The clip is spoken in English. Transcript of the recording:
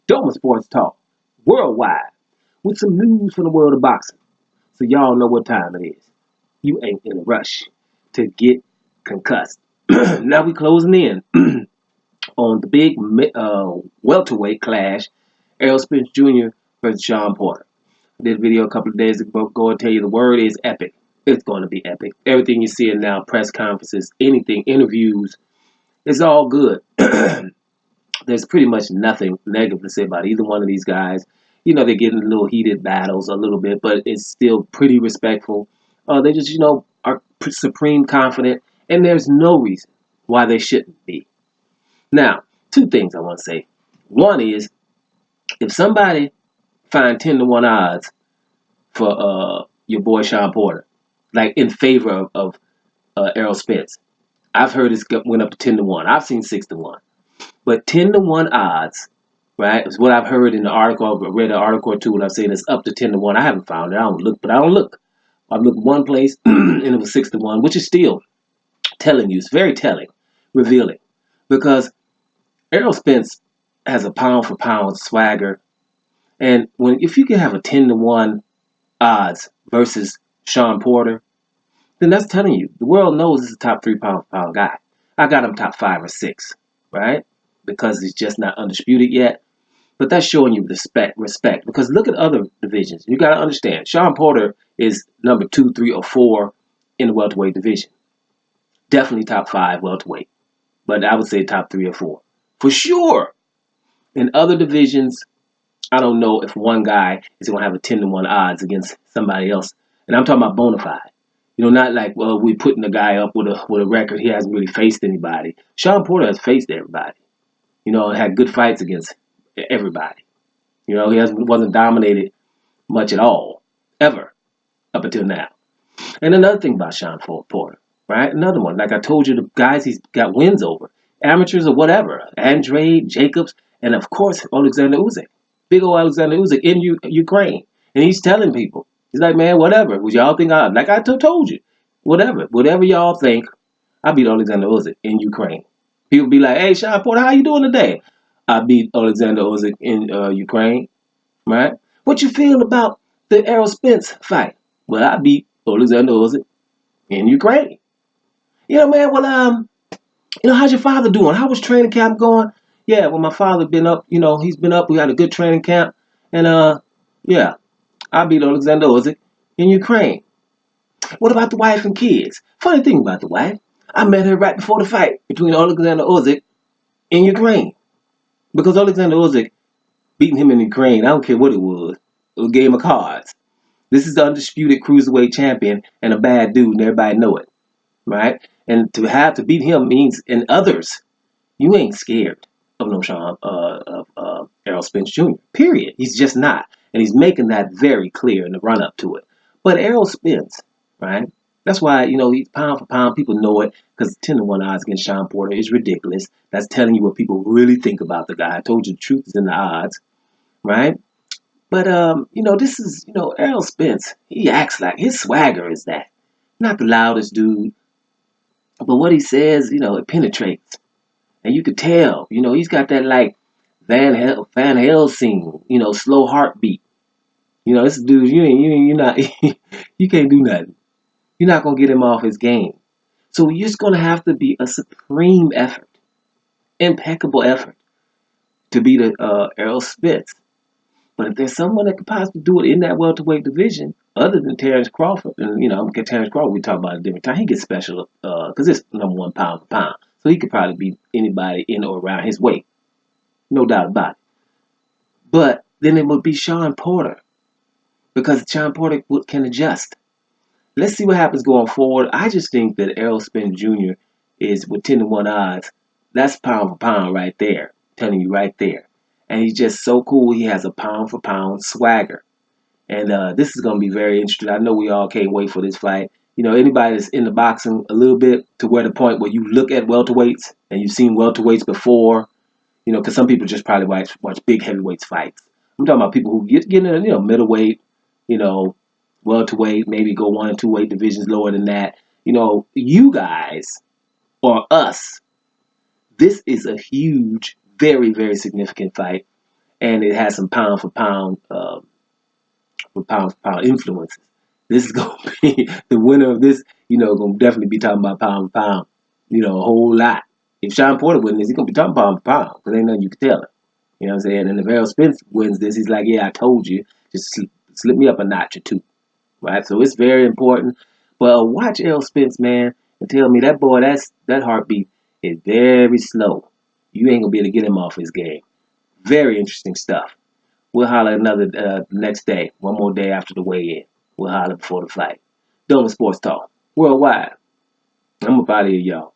Doma Sports Talk, worldwide, with some news from the world of boxing. So y'all know what time it is. You ain't in a rush to get concussed. Now we closing in on the big welterweight clash, Errol Spence Jr. versus Sean Porter. I did a video a couple of days ago and tell you the word is epic. It's going to be epic. Everything you see now, press conferences, anything, interviews, it's all good. There's pretty much nothing negative to say about either one of these guys. You know, they're getting little heated battles a little bit, but it's still pretty respectful. They just, are supreme confident, and there's no reason why they shouldn't be. Now, two things I want to say. One is, if somebody find 10-1 odds for your boy Sean Porter, like in favor of Errol Spence, I've heard it went up to 10-1. I've seen 6-1. But 10-1 odds, right, is what I've heard in the article. I read an article or two, and I've seen it's up to 10-1. I haven't found it. I don't look, but I don't look. I've looked one place, and it was 6-1, which is still telling you. It's very telling, revealing, because Errol Spence has a pound for pound swagger, and if you can have a 10-1 odds versus Sean Porter, then that's telling you the world knows this is a top 3 pound for pound guy. I got him top 5 or 6, right? Because he's just not undisputed yet. But that's showing you respect. Because look at other divisions. You got to understand, Sean Porter is number 2, 3, or 4 in the welterweight division. Definitely top 5 welterweight. But I would say top 3 or 4. For sure. In other divisions, I don't know if one guy is going to have a 10-1 odds against somebody else. And I'm talking about bona fide. Not like, well, we're putting the guy up with a record. He hasn't really faced anybody. Sean Porter has faced everybody. Had good fights against everybody. He wasn't dominated much at all, ever, up until now. And another thing about Sean Porter, right? Another one, like I told you, the guys he's got wins over, amateurs or whatever, Andrade, Jacobs, and of course, Alexander Usyk. Big old Alexander Usyk in Ukraine. And he's telling people, he's like, man, whatever. Would y'all think like I told you, whatever y'all think, I beat Alexander Usyk in Ukraine. People be like, hey, Sean Porter, how you doing today? I beat Alexander Usyk in Ukraine, right? What you feel about the Errol Spence fight? Well, I beat Alexander Usyk in Ukraine. Man, well, how's your father doing? How was training camp going? Yeah, well, my father been up, he's been up. We had a good training camp. And, yeah, I beat Alexander Usyk in Ukraine. What about the wife and kids? Funny thing about the wife, I met her right before the fight between Alexander Usyk in Ukraine. Because Alexander Usyk beating him in Ukraine, I don't care what it was a game of cards. This is the undisputed cruiserweight champion and a bad dude, and everybody know it, right? And to beat him means, and others, you ain't scared of no Errol Spence Jr. Period. He's just not, and he's making that very clear in the run up to it. But Errol Spence, right? That's why he's pound for pound. People know it because 10-1 odds against Sean Porter is ridiculous. That's telling you what people really think about the guy. I told you the truth is in the odds, right? But this is Errol Spence. He acts like his swagger is that. Not the loudest dude, but what he says, it penetrates, and you could tell. He's got that like Van Helsing, slow heartbeat. This dude, you're not, you can't do nothing. You're not gonna get him off his game. So you're just gonna have to be a supreme effort, impeccable effort to beat Errol Spence. But if there's someone that could possibly do it in that welterweight division, other than Terrence Crawford, and Terrence Crawford, we talk about a different time. He gets special because it's number 1 pound for pound, so he could probably beat anybody in or around his weight, no doubt about it. But then it would be Sean Porter because Sean Porter can adjust. Let's see what happens going forward. I just think that Errol Spence Jr. is with 10-1 odds. That's pound for pound right there. I'm telling you right there. And he's just so cool. He has a pound for pound swagger. And this is going to be very interesting. I know we all can't wait for this fight. Anybody that's in the boxing a little bit to where the point where you look at welterweights and you've seen welterweights before, because some people just probably watch big heavyweights fights. I'm talking about people who get in, middleweight, welterweight, maybe go 1 or 2 weight divisions lower than that. You guys or us, this is a huge, very, very significant fight. and it has some pound for pound influences. This is gonna be the winner of this. Gonna definitely be talking about pound for pound. A whole lot. If Sean Porter wins this, he's gonna be talking pound for pound because ain't nothing you can tell him. You know what I'm saying? And if Errol Spence wins this, he's like, yeah, I told you, just slip me up a notch or two, right? So it's very important. But watch Errol Spence, man, and tell me that boy, that heartbeat is very slow. You ain't gonna be able to get him off his game. Very interesting stuff. We'll holler another next day, one more day after the weigh-in. We'll holler before the fight. Doma Sports Talk, worldwide. I'm up out of here, y'all.